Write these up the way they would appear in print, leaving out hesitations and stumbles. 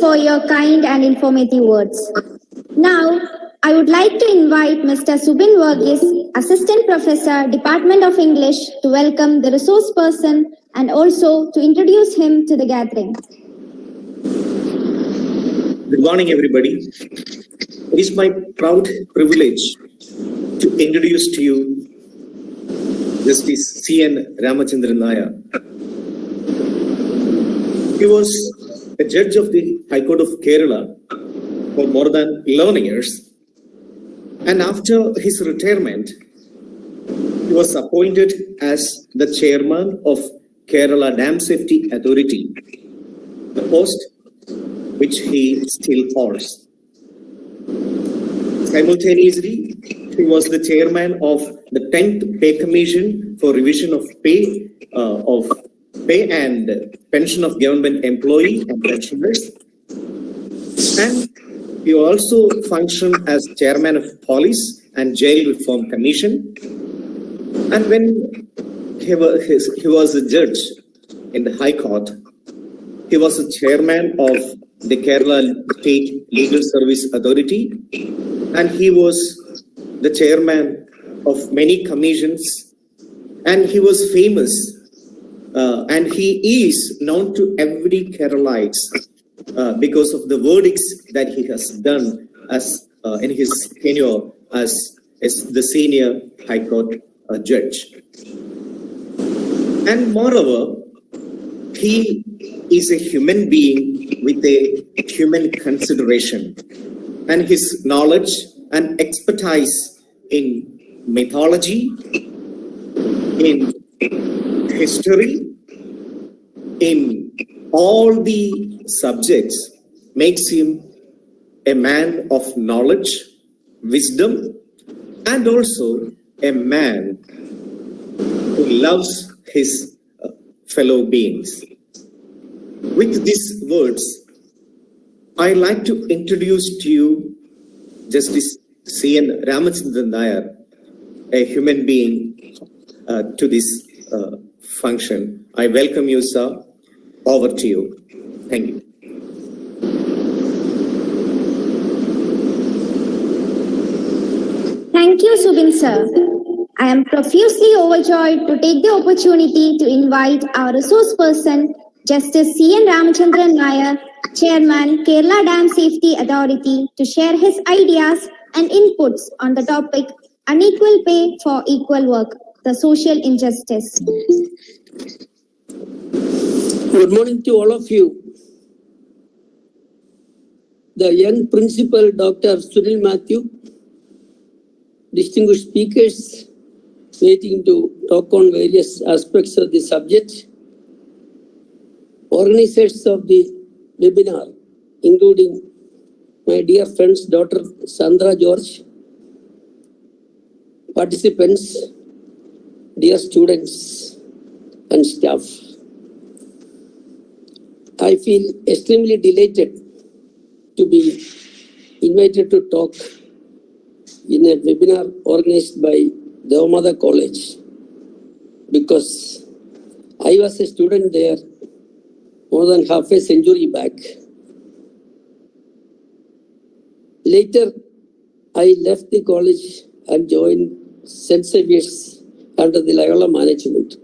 for your kind and informative words. Now, I would like to invite Mr. Subin Varghese, Assistant Professor, Department of English, to welcome the resource person and also to introduce him to the gathering. Good morning, everybody. It is my proud privilege to introduce to you Justice C.N. Ramachandran Nair. He was a judge of the High Court of Kerala for more than 11 years. And after his retirement, he was appointed as the chairman of Kerala Dam Safety Authority, the post which he still holds. Simultaneously, he was the chairman of the 10th Pay Commission for revision of pay and pension of government employee and pensioners. And he also functioned as chairman of Police and Jail Reform Commission. And when he was a judge in the High Court, he was the chairman of the Kerala State Legal Service Authority, and he was the chairman of many commissions, and he was famous, and he is known to every Keralites because of the verdicts that he has done as in his tenure as the senior High Court judge. And moreover, he is a human being with a human consideration, and his knowledge and expertise in mythology, in history, in all the subjects makes him a man of knowledge, wisdom, and also a man who loves his fellow beings. With these words, I'd like to introduce to you Justice C.N. Ramachandran Nair, a human being, to this function. I welcome you, sir. Over to you. Thank you. Thank you, Subin sir. I am profusely overjoyed to take the opportunity to invite our resource person, Justice C.N. Ramachandran Nair, Chairman, Kerala Dam Safety Authority, to share his ideas and inputs on the topic Unequal Pay for Equal Work, the Social Injustice. Good morning to all of you. The young principal, Dr. Sunil Matthew, distinguished speakers waiting to talk on various aspects of the subject, organizers of the webinar, including my dear friends, Dr. Sandra George, participants, dear students and staff. I feel extremely delighted to be invited to talk in a webinar organized by Deva College, because I was a student there more than half a century back. Later, I left the college and joined St. Xavier's under the Loyola management.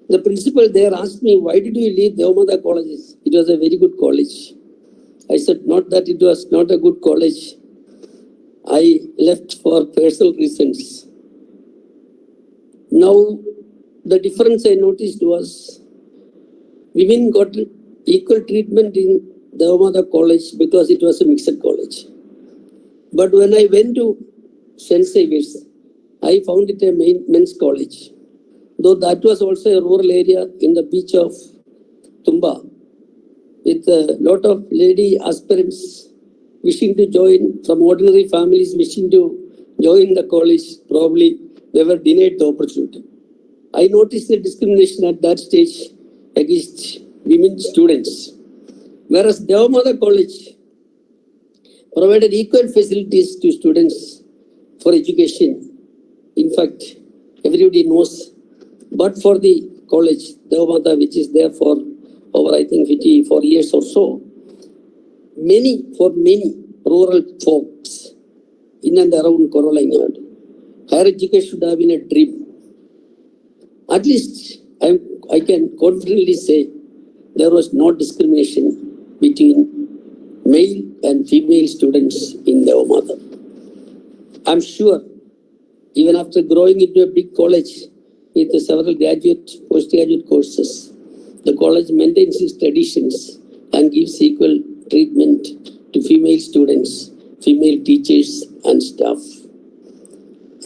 The principal there asked me, why did you leave Deva College? It was a very good college. I said, not that it was not a good college. I left for personal reasons. Now, the difference I noticed was women got equal treatment in Deva College because it was a mixed college. But when I went to St. Xavier's, I found it a men's college. Though that was also a rural area in the beach of Tumba, with a lot of lady aspirants wishing to join, from ordinary families wishing to join the college. Probably they were denied the opportunity. I noticed the discrimination at that stage against women students. Whereas Deva College provided equal facilities to students for education. In fact, everybody knows, but for the college, Deva, which is there for over, I think, 54 years or so, many rural folks in and around Kuravilangad, higher education should have been a dream. At least I can confidently say there was no discrimination between male and female students in Deva Matha. I'm sure even after growing into a big college with several graduate, postgraduate courses, the college maintains its traditions and gives equal treatment to female students, female teachers and staff.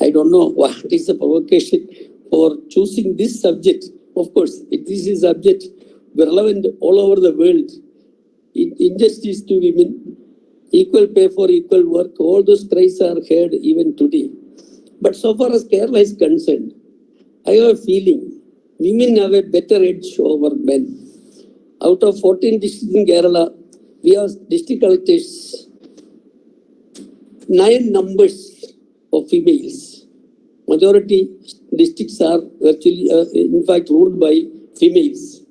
I don't know what is the provocation for choosing this subject. Of course, this is a subject relevant all over the world. Injustice to women, equal pay for equal work, all those cries are heard even today. But so far as Kerala is concerned, I have a feeling women have a better edge over men. Out of 14 districts in Kerala, we have district collectors, 9 numbers of females. Majority districts are virtually, in fact, ruled by females.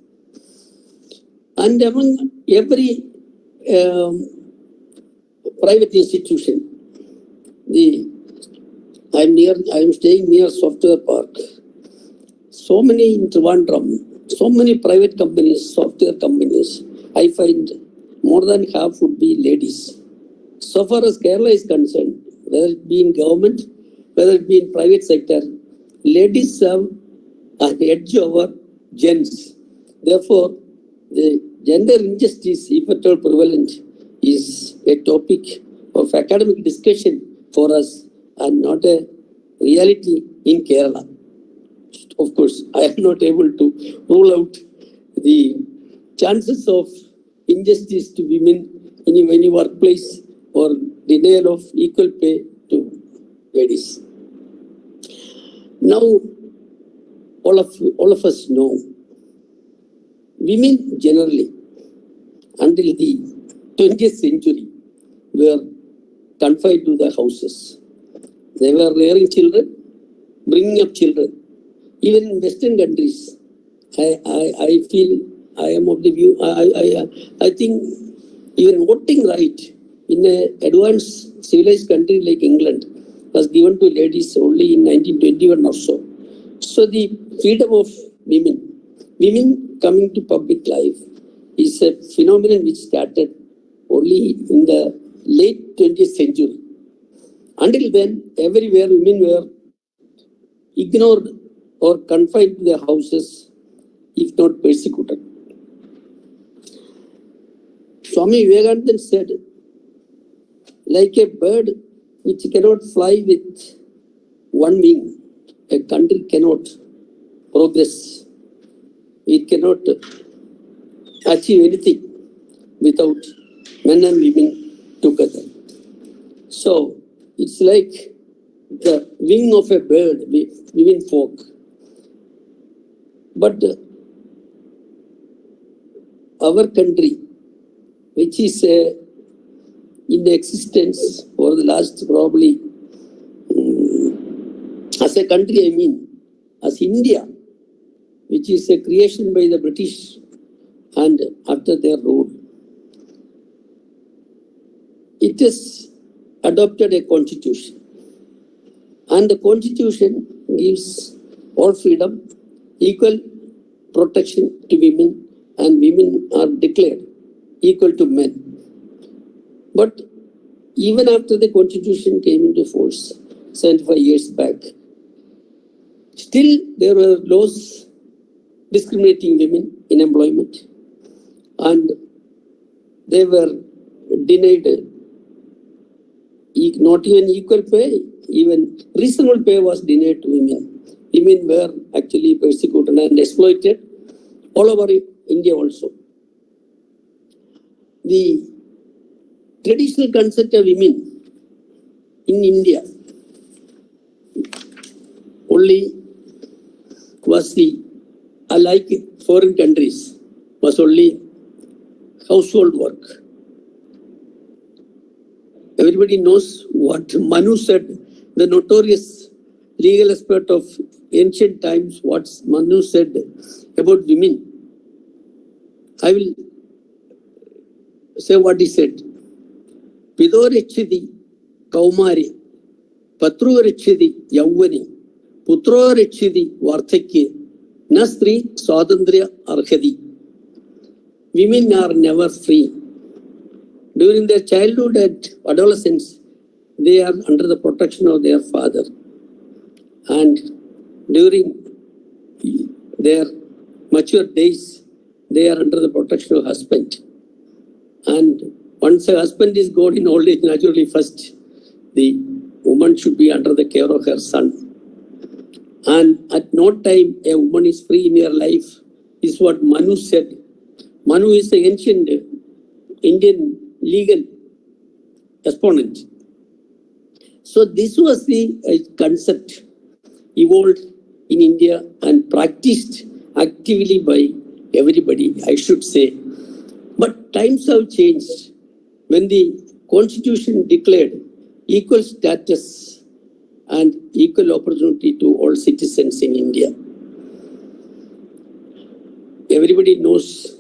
And among every private institution, I am staying near Software Park. So many in Trivandrum, so many private companies, software companies, I find more than half would be ladies. So far as Kerala is concerned, whether it be in government, whether it be in private sector, ladies have an edge over gents. Therefore, the gender injustice, if at all prevalent, is a topic of academic discussion for us and not a reality in Kerala. Of course, I am not able to rule out the chances of injustice to women in any workplace or denial of equal pay to ladies. Now, all of us know, women generally, until the 20th century, were confined to their houses. They were rearing children, bringing up children. Even in Western countries, I feel, I am of the view, I think even voting right in an advanced civilized country like England was given to ladies only in 1921 or so. So the freedom of women coming to public life is a phenomenon which started only in the late 20th century. Until then, everywhere women were ignored or confined to their houses, if not persecuted. Swami Vivekananda said, like a bird which cannot fly with one wing, a country cannot progress. It cannot achieve anything without men and women together. So it's like the wing of a bird, women folk. But our country, which is in existence for the last probably, as a country, I mean, as India, which is a creation by the British and after their rule, it has adopted a constitution. And the constitution gives all freedom, equal protection to women, and women are declared equal to men. But even after the constitution came into force 75 years back, still there were laws discriminating women in employment, and they were denied not even equal pay, even reasonable pay was denied to women. Women were actually persecuted and exploited all over India also. The traditional concept of women in India only was like foreign countries, was only household work. Everybody knows what Manu said, the notorious legal expert of ancient times, what Manu said about women. I will say what he said. Pido Rechidi, Kaumari, Patru Rechidi, Yavani, Putro Rechidi, Vartheki, Nastri, Swadandria, Arhadi. Women are never free. During their childhood and adolescence, they are under the protection of their father. And during their mature days, they are under the protection of husband. And once a husband is gone in old age, naturally first, the woman should be under the care of her son. And at no time a woman is free in her life, is what Manu said. Manu is the ancient Indian legal exponent. So this was the concept evolved in India and practiced actively by everybody, I should say. But times have changed. When the Constitution declared equal status and equal opportunity to all citizens in India, everybody knows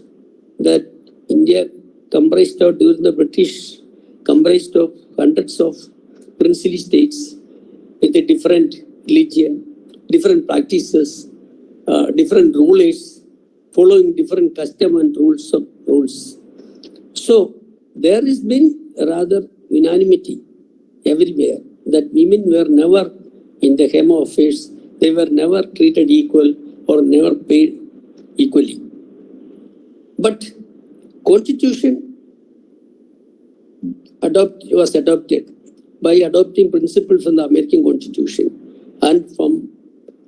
that India comprised of, during the British, comprised of hundreds of princely states with a different religion, different practices, different rulers, following different custom and rules. So there has been rather unanimity everywhere that women were never in the hem of affairs, they were never treated equal or never paid equally. But Constitution was adopted by adopting principles from the American Constitution and from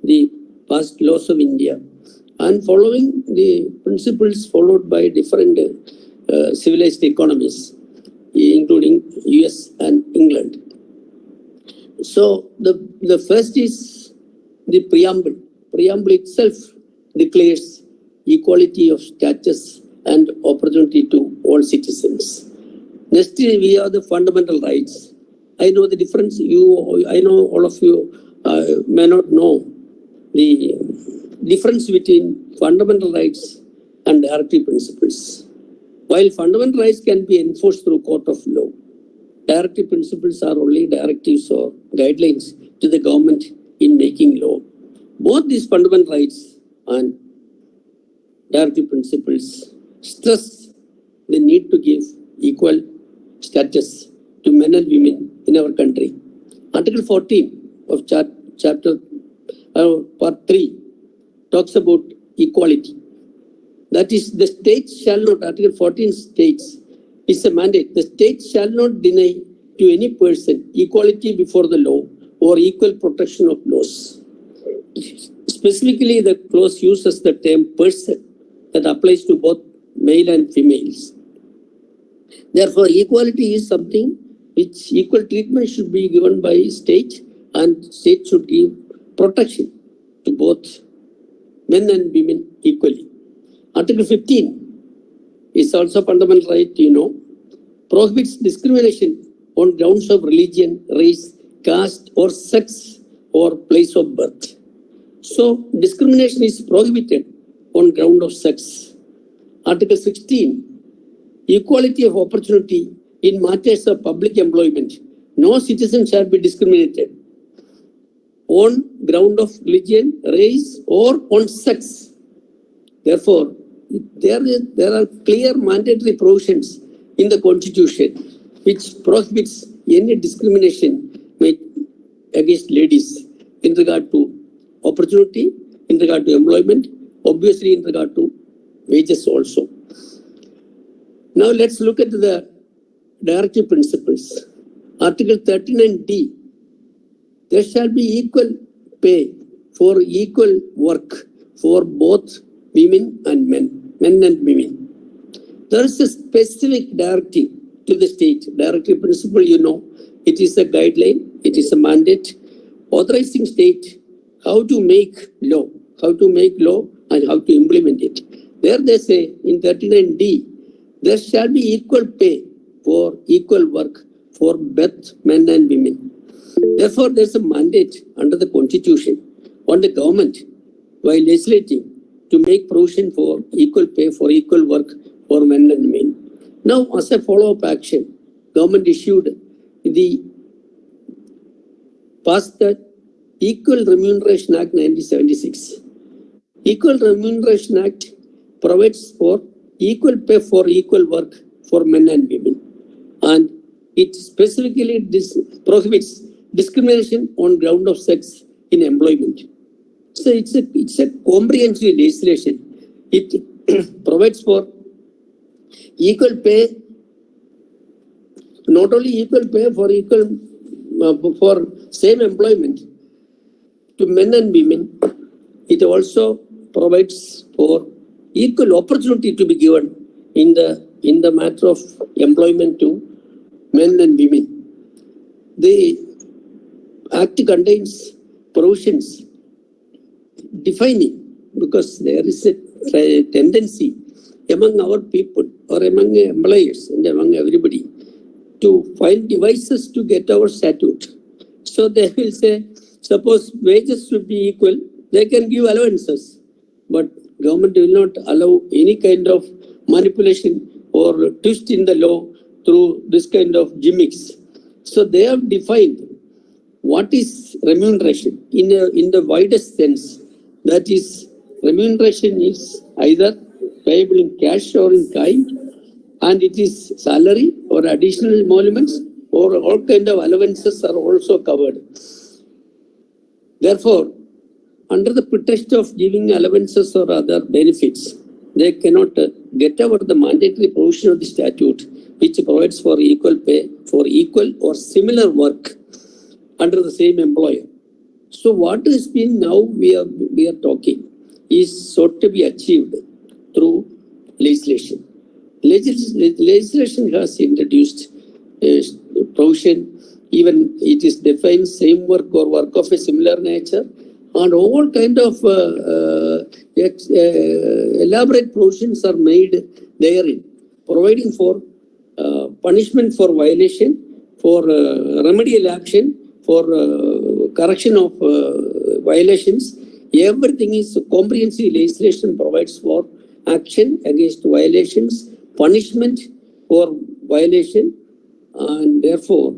the past laws of India and following the principles followed by different civilized economies, including US and England. So the first is the preamble. Preamble itself declares equality of status and opportunity to all citizens. Next, we have the fundamental rights. I know the difference. I know all of you may not know the difference between fundamental rights and directive principles. While fundamental rights can be enforced through court of law, directive principles are only directives or guidelines to the government in making law. Both these fundamental rights and directive principles stress the need to give equal status to men and women in our country. Article 14 of chapter part 3 talks about equality. That is, the state shall not, Article 14 states, it's a mandate, the state shall not deny to any person equality before the law or equal protection of laws. Specifically, the clause uses the term person that applies to both male and females. Therefore, equality is something which equal treatment should be given by state, and state should give protection to both men and women equally. Article 15 is also fundamental right, prohibits discrimination on grounds of religion, race, caste or sex or place of birth. So discrimination is prohibited on ground of sex. Article 16, equality of opportunity in matters of public employment. No citizen shall be discriminated on ground of religion, race or on sex. Therefore, there are clear mandatory provisions in the Constitution which prohibits any discrimination made against ladies in regard to opportunity, in regard to employment, obviously in regard to wages also. Now let's look at the directive principles. Article 39D, there shall be equal pay for equal work for both women and men and women. There is a specific directive to the state. Directive principle, it is a guideline, it is a mandate authorizing state how to make law and how to implement it. There they say in 39D, there shall be equal pay for equal work for both men and women. Therefore, there is a mandate under the Constitution on the government while legislating to make provision for equal pay for equal work for men and women. Now, as a follow-up action, government issued passed the Equal Remuneration Act 1976. Equal Remuneration Act provides for equal pay for equal work for men and women, and it specifically prohibits discrimination on ground of sex in employment. So it's a comprehensive legislation. It provides for equal pay, not only equal pay for for same employment to men and women, it also provides for equal opportunity to be given in the matter of employment to men and women. The Act contains provisions defining, because there is a tendency among our people or among employers and among everybody to find devices to get our statute. So they will say, suppose wages should be equal, they can give allowances, but government will not allow any kind of manipulation or twist in the law through this kind of gimmicks. So they have defined what is remuneration in the widest sense. That is, remuneration is either payable in cash or in kind, and it is salary or additional emoluments or all kind of allowances are also covered. Therefore, under the pretext of giving allowances or other benefits, they cannot get over the mandatory provision of the statute, which provides for equal pay for equal or similar work under the same employer. So what has been now we are talking is sought to be achieved through legislation. Legislation has introduced a provision, even it is defined same work or work of a similar nature, and all kind of elaborate provisions are made therein, providing for punishment for violation, for remedial action, for correction of violations. Everything is comprehensive legislation provides for action against violations, punishment for violation, and therefore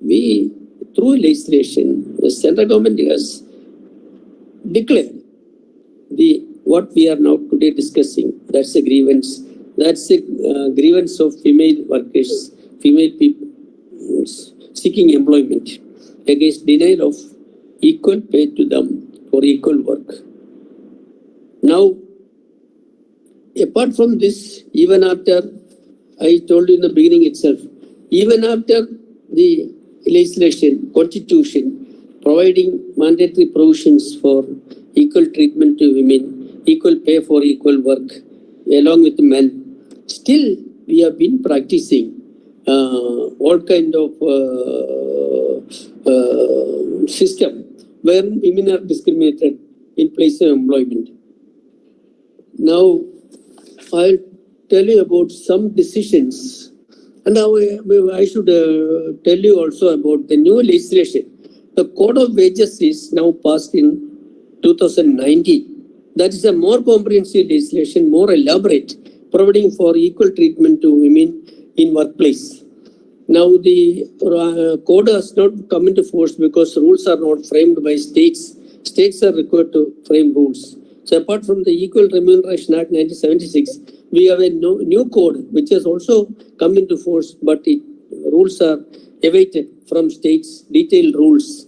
we, through legislation, the central government has declared what we are now today discussing. That's a grievance. That's a grievance of female workers, female people seeking employment against denial of equal pay to them for equal work. Now, apart from this, even after, I told you in the beginning itself, even after the legislation, constitution, providing mandatory provisions for equal treatment to women, equal pay for equal work, along with men, still we have been practicing all kind of system where women are discriminated in place of employment. Now, I'll tell you about some decisions, and now I should tell you also about the new legislation. The Code of Wages is now passed in 2019. That is a more comprehensive legislation, more elaborate, providing for equal treatment to women in workplace. Now the code has not come into force because rules are not framed by states. States are required to frame rules. So apart from the Equal Remuneration Act 1976, we have a new code which has also come into force, but rules are awaited from states, detailed rules.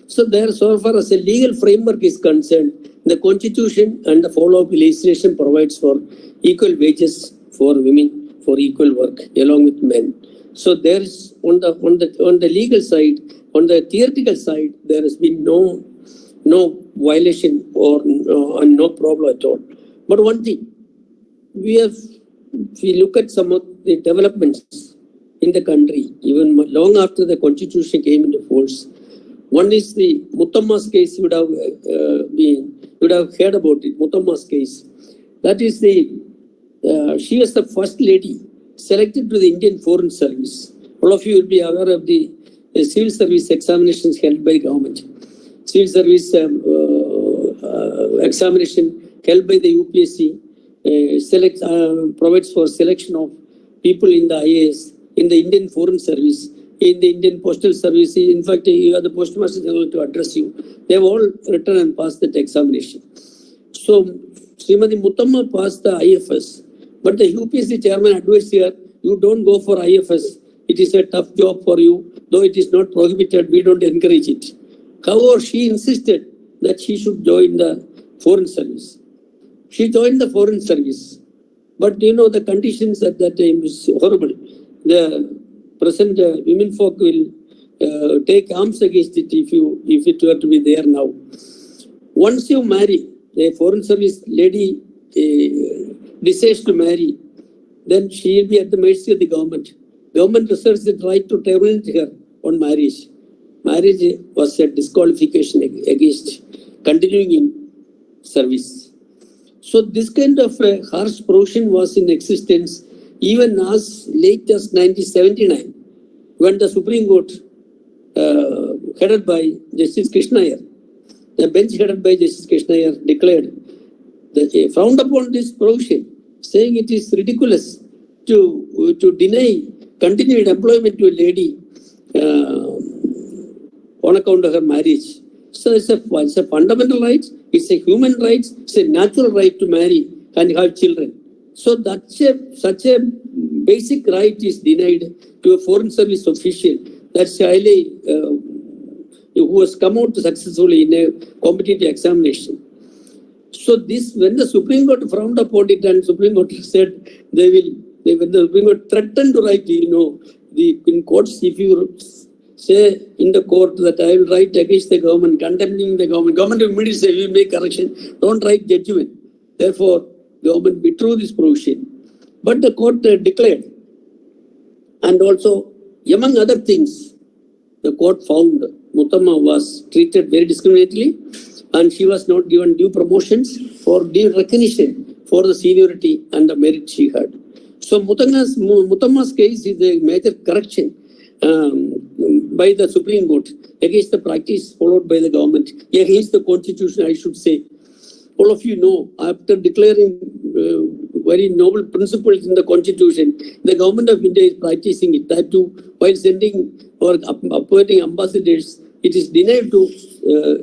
So there, so far as a legal framework is concerned, the constitution and the follow-up legislation provides for equal wages for women for equal work along with men. So there is on the legal side, on the theoretical side, there has been no violation or no problem at all. But one thing, if we look at some of the developments in the country, even long after the constitution came into force, one is the Muthamma's case. You would have heard about it. Muthamma's case. That is she was the first lady selected to the Indian Foreign Service. All of you will be aware of the civil service examinations held by government. Civil service examination held by the UPSC provides for selection of people in the IAS in the Indian Foreign Service, in the Indian Postal Service. In fact, you are the Postmaster General to address you. They have all written and passed that examination. So, Srimati Muthamma passed the IFS, but the UPSC chairman advised here, you don't go for IFS. It is a tough job for you, though it is not prohibited, we don't encourage it. However, she insisted that she should join the Foreign Service. She joined the Foreign Service, but the conditions at that time is horrible. The present women folk will take arms against it if it were to be there now. Once you marry, a Foreign Service lady decides to marry, then she will be at the mercy of the government. Government reserves the right to terminate her on marriage. Marriage was a disqualification against continuing in service. So this kind of harsh provision was in existence even as late as 1979, when the Supreme Court, headed by Justice Krishna Nair, the bench headed by Justice Krishna Nair, declared that they frowned upon this provision, saying it is ridiculous to deny continued employment to a lady on account of her marriage. So it's a fundamental right, it's a human right, it's a natural right to marry and have children. So such a basic right is denied to a Foreign Service official that's highly who has come out successfully in a competitive examination. So this, when the Supreme Court frowned upon it and Supreme Court said when the Supreme Court threatened to write, in courts, if you say in the court that I will write against the government, condemning the government will immediately say, we make correction, don't write judgment. Therefore, government withdrew this provision. But the court declared, and also, among other things, the court found Muthamma was treated very discriminatingly and she was not given due promotions or due recognition for the seniority and the merit she had. So Muthamma's case is a major correction by the Supreme Court against the practice followed by the government, against the constitution, I should say. All of you know, after declaring very noble principles in the constitution, the government of India is practicing it. That too, while sending or appointing ambassadors, it is denied to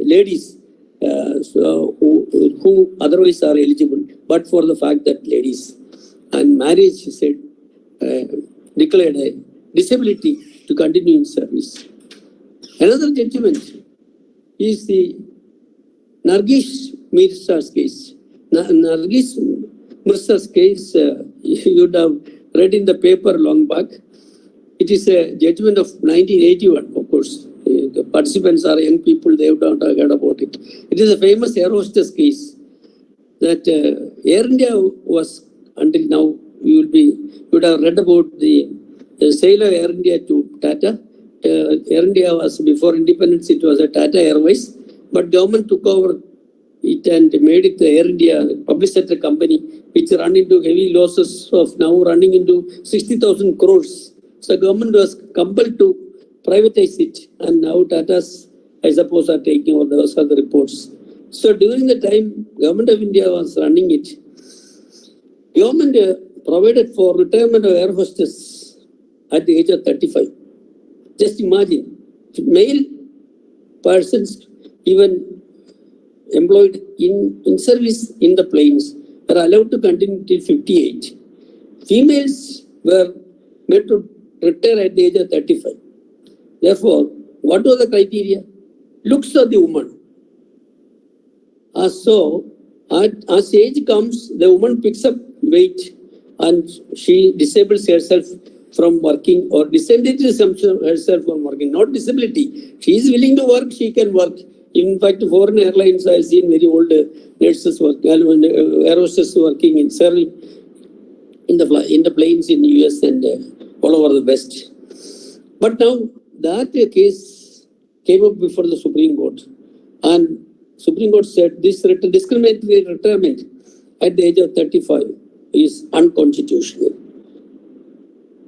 ladies who otherwise are eligible, but for the fact that ladies and marriage said declared a disability to continue in service. Another judgment is the Nargis Mirza's case. Nargis Mirza's case, you would have read in the paper long back. It is a judgment of 1981, of course. The participants are young people, they have not heard about it. It is a famous air hostess case that Air India was, until now, you would have read about the sale of Air India to Tata. Air India was, before independence, it was a Tata Airways, but government took over it and made it the Air India public sector company, which run into heavy losses of now running into 60,000 crores. So government was compelled to privatize it, and now Tatas, I suppose, are taking over. Those are the reports. So during the time government of India was running it, government provided for retirement of air hostess at the age of 35. Just imagine, male persons even employed in service in the planes are allowed to continue till 58. Females were made to retire at the age of 35. Therefore, what was the criteria? Looks of the woman. So, as age comes, the woman picks up weight and she disables herself from working or disengages herself from working. Not disability. She is willing to work, she can work. In fact, foreign airlines, I have seen very old nurses working, air hostesses working in serving in the planes in US and all over the West. But now that case came up before the Supreme Court, and Supreme Court said this discriminatory retirement at the age of 35 is unconstitutional.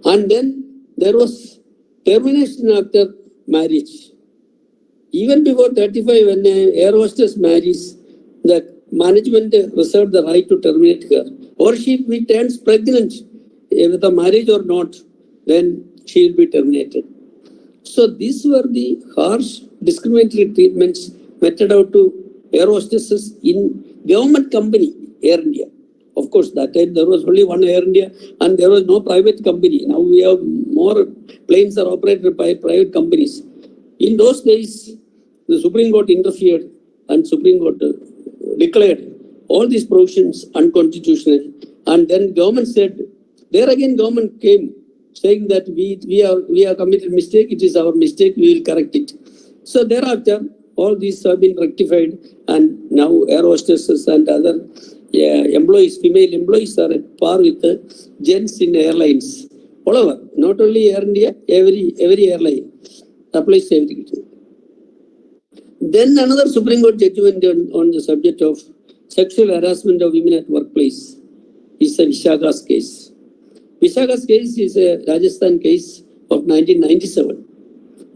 And then there was termination after marriage. Even before 35, when an air hostess marries, the management reserved the right to terminate her. Or she turns pregnant with a marriage or not, then she will be terminated. So these were the harsh discriminatory treatments meted out to air hostesses in government company, Air India. Of course, that time there was only one Air India and there was no private company. Now we have more planes are operated by private companies. In those days, the Supreme Court interfered and Supreme Court declared all these provisions unconstitutional. And then government said, there again government came saying that we have committed mistake, it is our mistake, we will correct it. So thereafter, all these have been rectified and now air hostesses and other employees, female employees are at par with the gents in airlines. All over, not only Air India, every airline applies everything. Then another Supreme Court judgment on the subject of sexual harassment of women at workplace is the Vishaka's case. Vishaka's case is a Rajasthan case of 1997.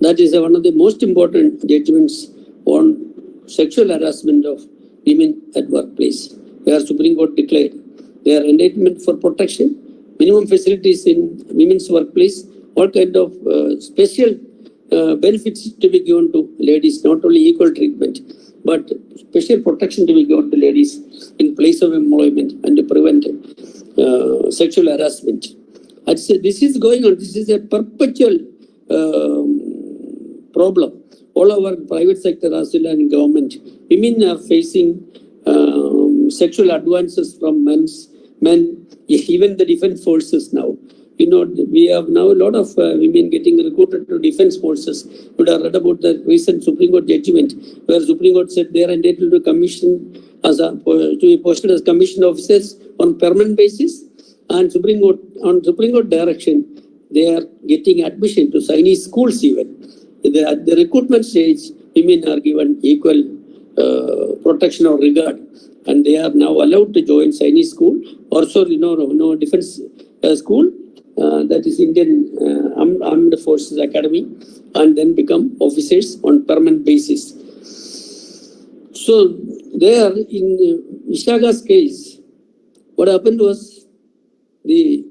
That is one of the most important judgments on sexual harassment of women at workplace, where Supreme Court declared their entitlement for protection, minimum facilities in women's workplace, all kind of special benefits to be given to ladies, not only equal treatment, but special protection to be given to ladies in place of employment and to prevent sexual harassment. I'd say this is going on. This is a perpetual problem all over private sector as well as in government. Women are facing sexual advances from men, even the defense forces now. You know, we have now a lot of women getting recruited to defense forces. You would have read about the recent Supreme Court judgment where Supreme Court said they are entitled to commission to be posted as commissioned officers on permanent basis, and Supreme Court direction they are getting admission to Chinese schools even. At the recruitment stage, women are given equal protection or regard, and they are now allowed to join Chinese school. Also, no defense school. That is Indian Armed Forces Academy, and then become officers on permanent basis. So there in Vishaka's case, what happened was the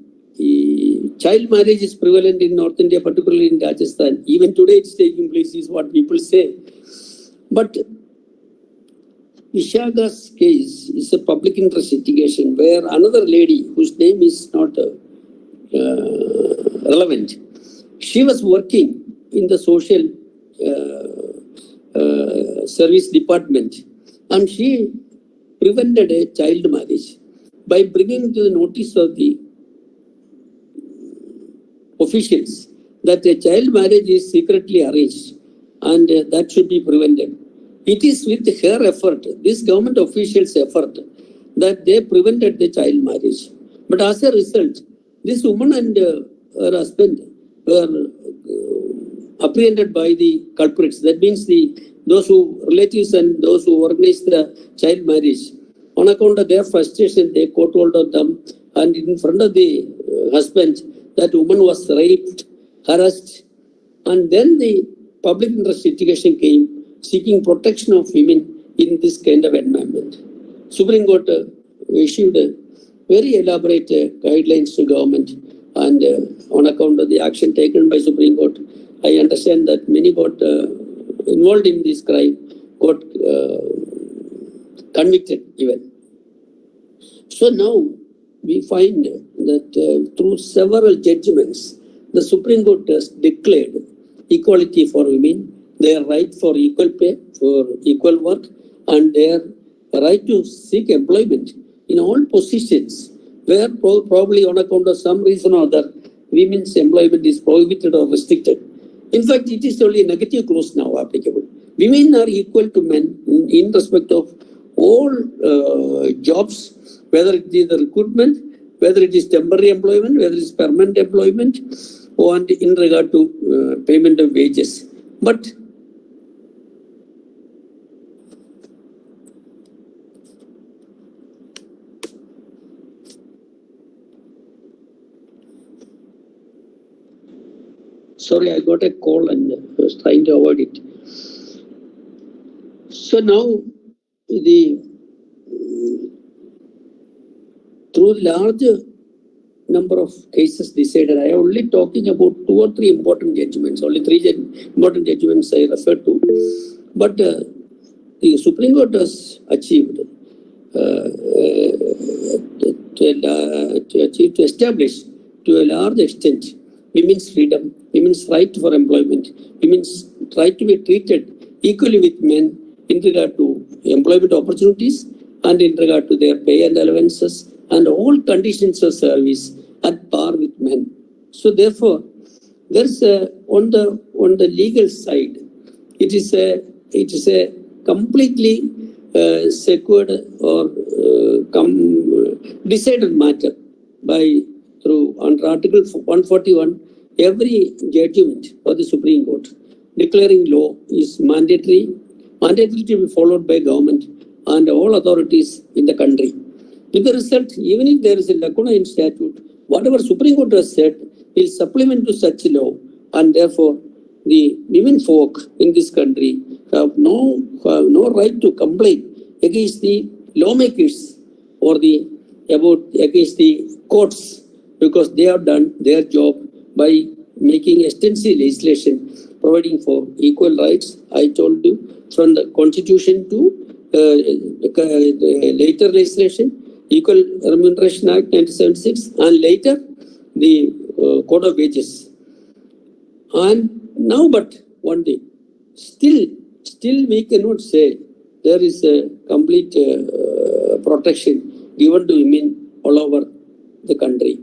child marriage is prevalent in North India, particularly in Rajasthan. Even today it's taking place is what people say. But Vishaka's case is a public interest litigation where another lady whose name is not relevant. She was working in the social service department and she prevented a child marriage by bringing to the notice of the officials that a child marriage is secretly arranged and that should be prevented. It is with her effort, this government officials' effort, that they prevented the child marriage. But as a result, this woman and her husband were apprehended by the culprits. That means those who relatives and those who organized the child marriage. On account of their frustration, they caught hold of them, and in front of the husband, that woman was raped, harassed, and then the public interest litigation came, seeking protection of women in this kind of environment. Supreme Court issued very elaborate guidelines to government, and on account of the action taken by Supreme Court, I understand that many got involved in this crime, got convicted even. So now we find that through several judgments, the Supreme Court has declared equality for women, their right for equal pay, for equal work, and their right to seek employment in all positions where probably on account of some reason or other, women's employment is prohibited or restricted. In fact, it is only a negative clause now applicable. Women are equal to men in respect of all jobs, whether it is the recruitment, whether it is temporary employment, whether it is permanent employment, and in regard to payment of wages. But sorry, I got a call and I was trying to avoid it. So now, through large number of cases decided. I am only talking about 2 or 3 important judgments, only 3 important judgments I refer to. But the Supreme Court has achieved to establish to a large extent women's freedom, women's right for employment, women's right to be treated equally with men in regard to employment opportunities and in regard to their pay and allowances and all conditions of service at par with men. So therefore, there's on the legal side, it is a completely secured or decided matter through under Article 141. Every judgment of the Supreme Court declaring law is mandatory to be followed by government and all authorities in the country. With the result, even if there is a lacuna in statute, whatever Supreme Court has said will supplement to such law, and therefore the women folk in this country have no right to complain against the lawmakers or against the courts, because they have done their job by making extensive legislation providing for equal rights. I told you, from the Constitution to later legislation, Equal Remuneration Act 1976, and later the Code of Wages. And now, but one thing, still we cannot say there is a complete protection given to women all over the country.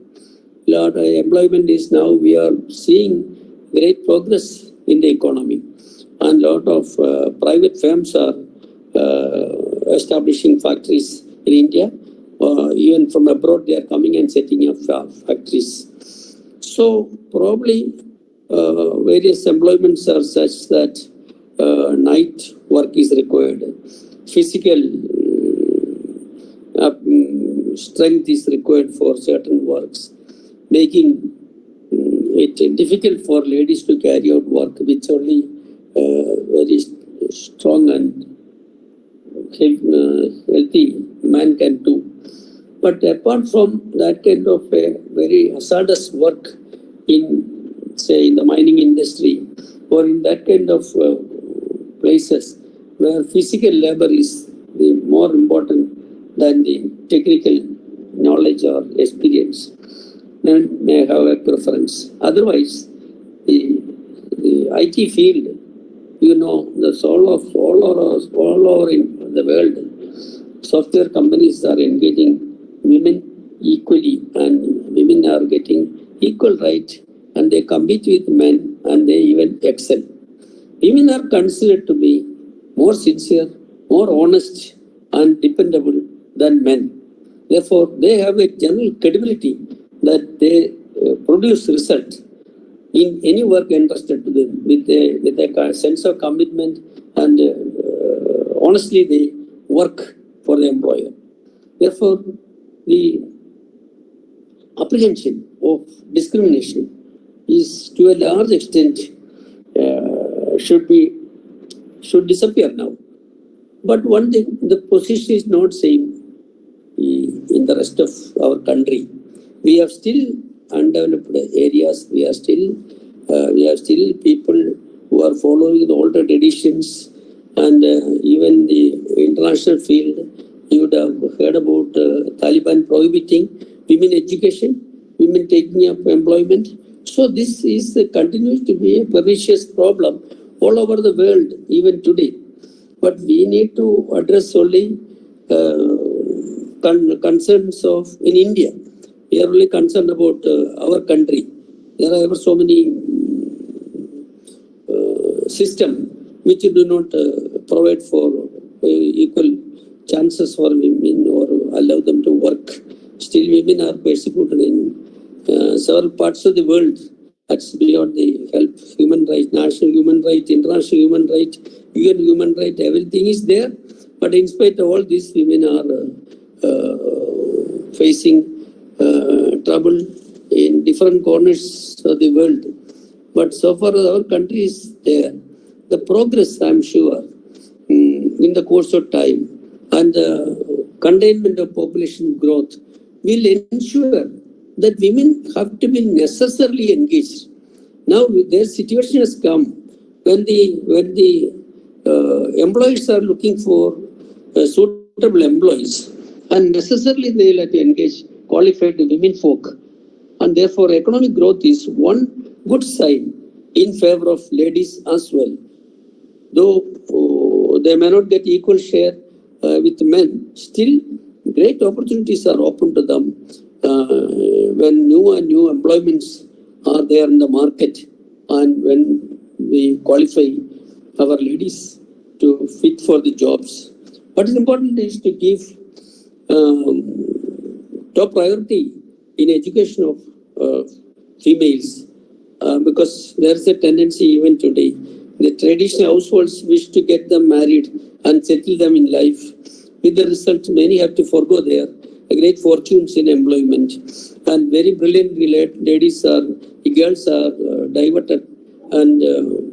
Lot of employment is now, we are seeing great progress in the economy, and lot of private firms are establishing factories in India. Even from abroad, they are coming and setting up factories. So probably various employments are such that night work is required, physical strength is required for certain works, making it difficult for ladies to carry out work which only very strong and healthy man can do. But apart from that kind of a very hazardous work in, say, in the mining industry or in that kind of places where physical labor is more important than the technical knowledge or experience, then may have a preference. Otherwise, the IT field, you know, that's all over in the world, software companies are engaging women equally, and women are getting equal right, and they compete with men and they even excel. Women are considered to be more sincere, more honest and dependable than men. Therefore, they have a general credibility that they produce result in any work entrusted to them with a sense of commitment, and honestly they work for the employer. Therefore, the apprehension of discrimination is to a large extent should disappear now. But one thing, the position is not same in the rest of our country. We have still undeveloped areas. We have still people who are following the older traditions, and even the international field. You would have heard about Taliban prohibiting women education, women taking up employment. So this continues to be a pernicious problem all over the world, even today. But we need to address only concerns of in India. We are only concerned about our country. There are ever so many systems which do not provide for equal chances for women or allow them to work. Still, women are persecuted in several parts of the world. That's beyond the help. Human rights, national human rights, international human rights, UN human rights, everything is there. But in spite of all this, women are facing trouble in different corners of the world. But so far our country is there. The progress, I'm sure, in the course of time and the containment of population growth will ensure that women have to be necessarily engaged. Now their situation has come when the employers are looking for suitable employees, and necessarily they will have to engage qualified women folk, and therefore economic growth is one good sign in favor of ladies as well. Though they may not get equal share with men, still great opportunities are open to them when new and new employments are there in the market, and when we qualify our ladies to fit for the jobs. What is important is to give top priority in education of females, because there is a tendency even today, the traditional households wish to get them married and settle them in life. With the result, many have to forego their great fortunes in employment, and very brilliant girls are diverted and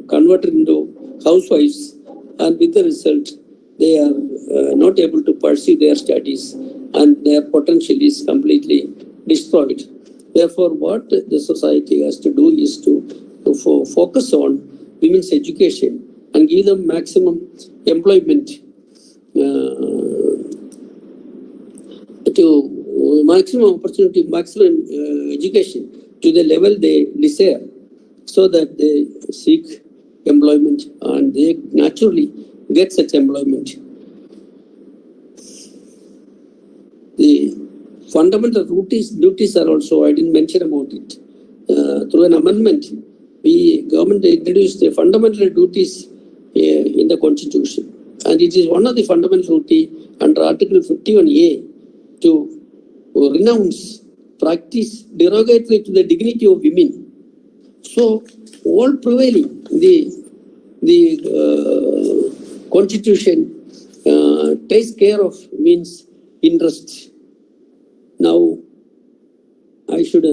converted into housewives, and with the result, they are not able to pursue their studies, and their potential is completely destroyed. Therefore, what the society has to do is to focus on women's education and give them maximum employment, to maximum opportunity, maximum education to the level they desire, so that they seek employment and they naturally get such employment. The fundamental duties are also, I didn't mention about it. Through an amendment, government introduced the fundamental duties in the Constitution, and it is one of the fundamental duties under Article 51A to renounce practice derogatory to the dignity of women. So, all prevailing, the Constitution takes care of women's interests. Now, I should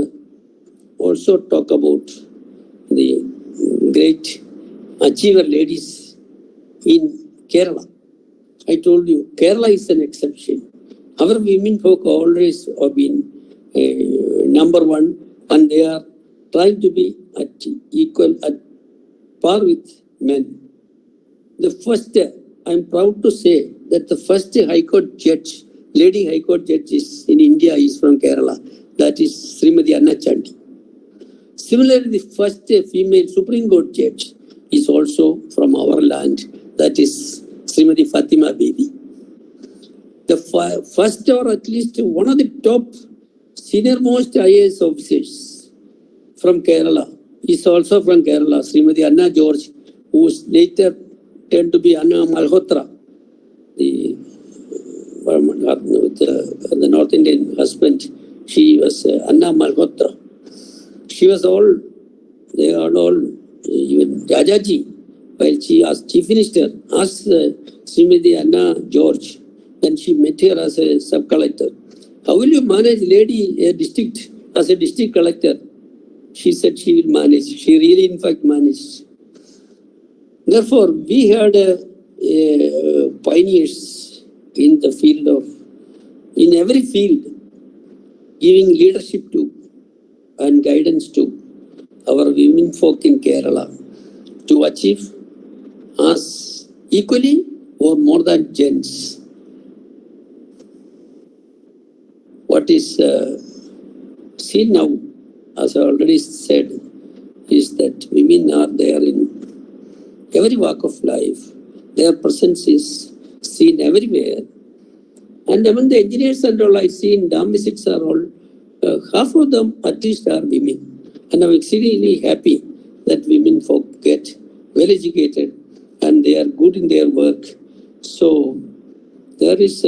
also talk about the great achiever ladies in Kerala. I told you, Kerala is an exception. Our women folk always have been number one, and they are trying to be at par with men. The first, I'm proud to say that the first High Court judge, lady High Court judge in India is from Kerala. That is Srimati Anna Chandi. Similarly, the first female Supreme Court judge is also from our land. That is Srimati Fatima Bibi. The first, or at least one of the top senior most IAS officers from Kerala is also from Kerala, Srimati Anna George, who later turned to be Anna Malhotra, the North Indian husband. She was Anna Malhotra. She was they are all, even Jajaji, while she as Chief Minister, asked Srimati Anna George, and she met her as a sub-collector. How will you manage lady a district as a district collector? She said she will manage. She really, in fact, managed. Therefore, we had pioneers in the field in every field, giving leadership to and guidance to our women folk in Kerala to achieve as equally or more than gents. What is seen now, as I already said, is that women are there in every walk of life. Their presence is seen everywhere. And among the engineers and all I see in dam visits are all, half of them at least are women. And I'm exceedingly happy that women folk get well educated and they are good in their work. So there is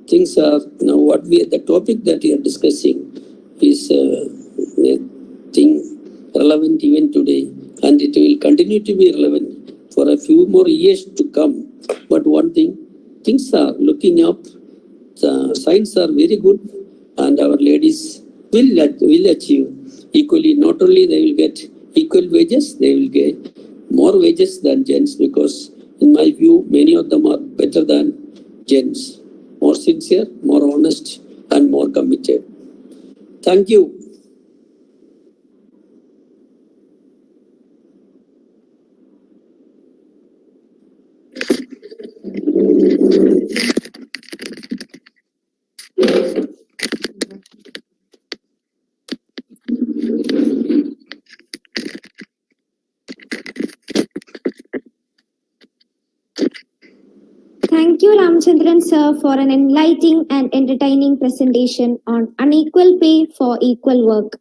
things are now the topic that we are discussing is a thing relevant even today, and it will continue to be relevant for a few more years to come. But one thing, things are looking up, the signs are very good, and our ladies will achieve equally. Not only they will get equal wages, they will get more wages than gents, because in my view, many of them are better than gents. More sincere, more honest, and more committed. Thank you. Thank you, Ramachandran sir, for an enlightening and entertaining presentation on unequal pay for equal work.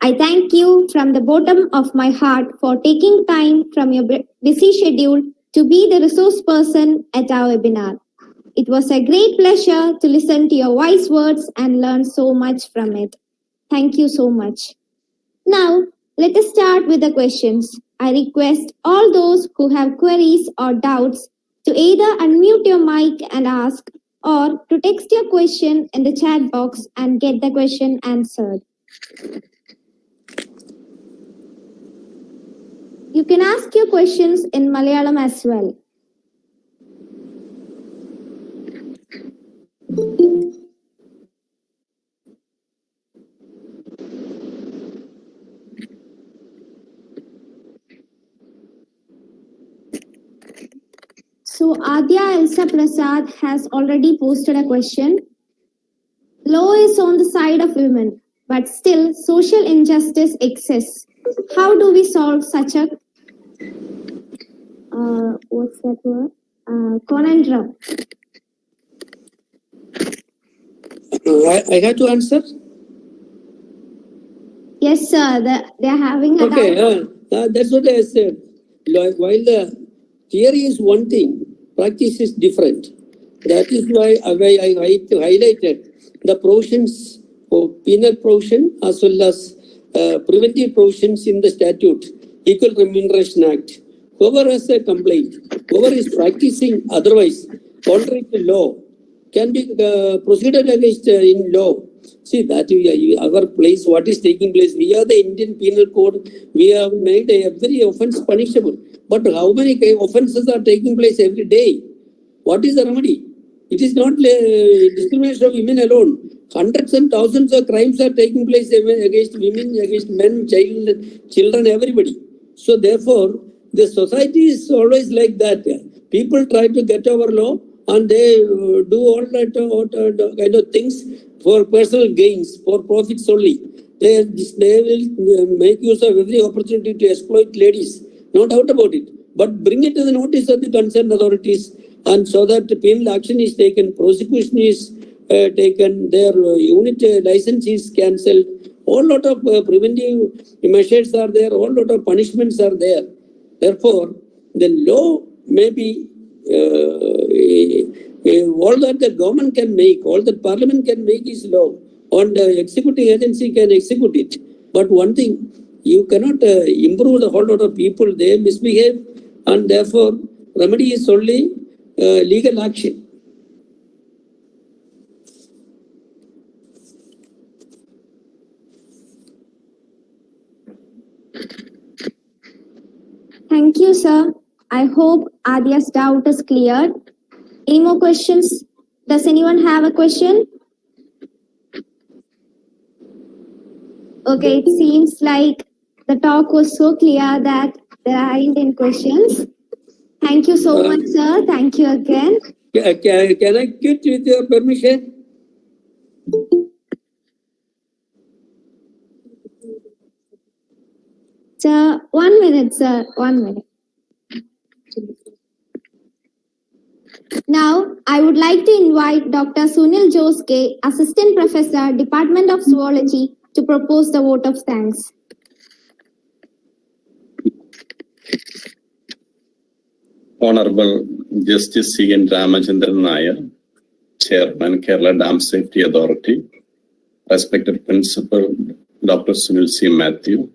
I thank you from the bottom of my heart for taking time from your busy schedule to be the resource person at our webinar. It was a great pleasure to listen to your wise words and learn so much from it. Thank you so much. Now, let us start with the questions. I request all those who have queries or doubts to either unmute your mic and ask, or to text your question in the chat box and get the question answered. You can ask your questions in Malayalam as well. So Adya Elsa Prasad has already posted a question. Law is on the side of women, but still social injustice exists. How do we solve such a what's that word? Conundrum. I have to answer? Yes, sir. They're having a Okay, doubt. that's what I said. While the theory is one thing, practice is different. That is why I highlighted the provisions for penal provision as well as preventive provisions in the statute, Equal Remuneration Act. Whoever has a complaint, whoever is practicing otherwise, contrary to law, can be proceeded against in law. See that our place, what is taking place? We are the Indian Penal Code. We have made every offence punishable. But how many offences are taking place every day? What is the remedy? It is not discrimination of women alone. Hundreds and thousands of crimes are taking place against women, against men, children, everybody. So therefore, the society is always like that. People try to get over law and they do all that kind of things for personal gains, for profits only. They will make use of every opportunity to exploit ladies. No doubt about it. But bring it to the notice of the concerned authorities, and so that penal action is taken, prosecution is taken, their unit license is cancelled. All lot of preventive measures are there, all lot of punishments are there. Therefore, the law may be all that the government can make, all that parliament can make is law, and the executive agency can execute it. But one thing, you cannot improve the whole lot of people. They misbehave, and therefore remedy is only legal action. Thank you, sir. I hope Adya's doubt is cleared. Any more questions? Does anyone have a question? Okay, it seems like the talk was so clear that there aren't any questions. Thank you so much, sir. Thank you again. Can I quit with your permission? Sir, 1 minute, sir. 1 minute. Now, I would like to invite Dr. Sunil Joske, Assistant Professor, Department of Zoology, to propose the vote of thanks. Honorable Justice C. N. Ramachandran Nair, Chairman, Kerala Dam Safety Authority, respected Principal Dr. Sunil C. Matthew,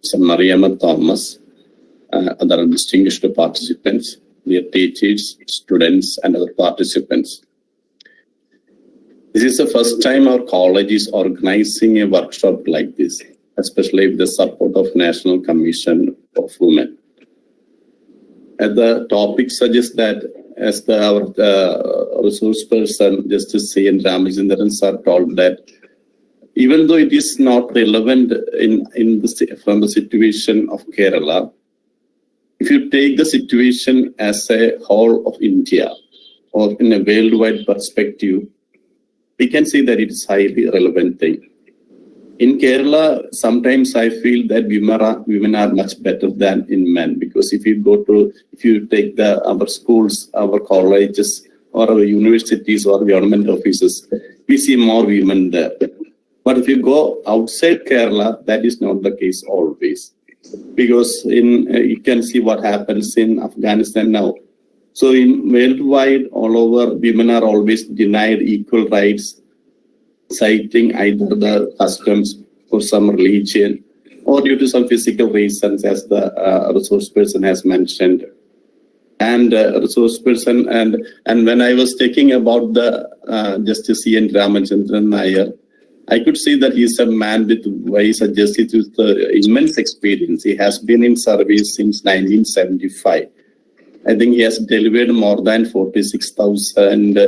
Sir Mariamma Thomas, other distinguished participants, dear teachers, students, and other participants. This is the first time our college is organizing a workshop like this, especially with the support of National Commission of Women. And the topic suggests that, as our resource person, Justice C. N. Ramachandran sir told that even though it is not relevant from the situation of Kerala, if you take the situation as a whole of India or in a worldwide perspective, we can see that it is highly relevant thing. In Kerala, sometimes I feel that women are much better than in men, because if you take our schools, our colleges, or our universities or government offices, we see more women there. But if you go outside Kerala, that is not the case always, because you can see what happens in Afghanistan now. So in worldwide, all over, women are always denied equal rights, citing either the customs or some religion or due to some physical reasons, as the resource person has mentioned. And resource person, and when I was talking about the Justice C. N. Ramachandran Nair, I could see that he's a man with wise and justice with immense experience. He has been in service since 1975. I think he has delivered more than 46,000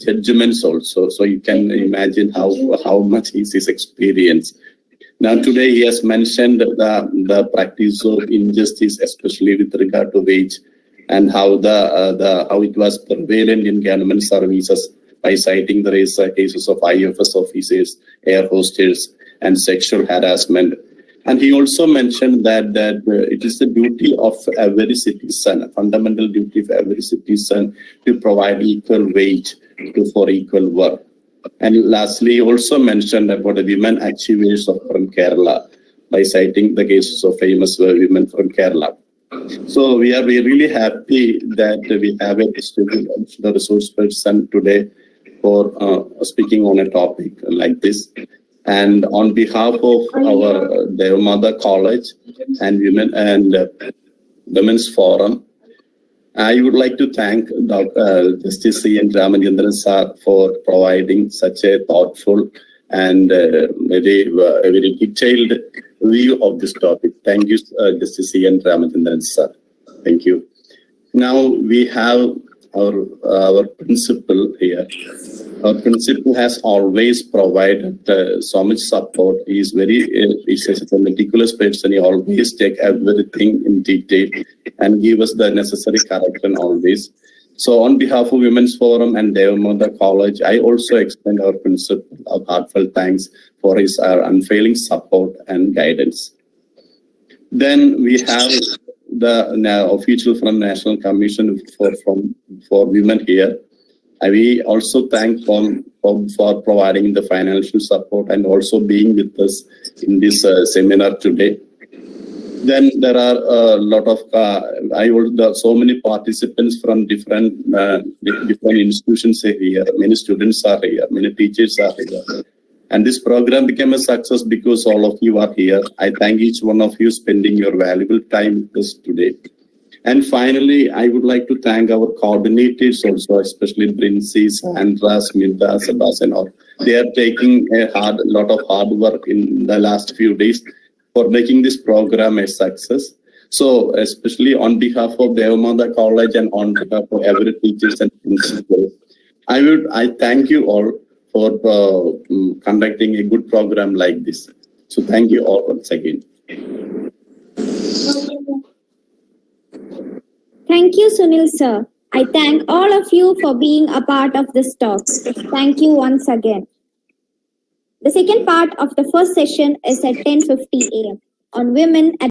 judgments also. So you can imagine how much is his experience. Now today he has mentioned the practice of injustice, especially with regard to wage, and how how it was prevalent in government services by citing the cases of IPoS officers, air hostess, and sexual harassment. And he also mentioned that it is the duty of every citizen, a fundamental duty of every citizen, to provide equal wage for equal work. And lastly, he also mentioned about the women achievers from Kerala by citing the cases of famous women from Kerala. So we are really happy that we have the resource person today for speaking on a topic like this. And on behalf of our Deva College and Women's Forum, I would like to thank Dr. Justice C. N. Ramachandran sir for providing such a thoughtful and very detailed view of this topic. Thank you, Justice C. N. Ramachandran sir. Thank you. Now we have our principal here. Our principal has always provided so much support. He is he's a meticulous person. He always take everything in detail and give us the necessary correction always. So on behalf of Women's Forum and Deva College, I also extend our principal our heartfelt thanks for his unfailing support and guidance. Then we have the official from National Commission for Women here. We also thank for providing the financial support and also being with us in this seminar today. Then there are a lot of so many participants from different institutions here. Many students are here. Many teachers are here. And this program became a success because all of you are here. I thank each one of you spending your valuable time with us today. And finally, I would like to thank our coordinators also, especially Brincy, Sandra, Smita, Sebastian. They are taking a lot of hard work in the last few days for making this program a success. So, especially on behalf of Deva College and on behalf of every teachers and principals, I thank you all for conducting a good program like this. So, thank you all once again. Thank you, Sunil sir. I thank all of you for being a part of this talk. Thank you once again. The second part of the first session is at 10:50 a.m. on women at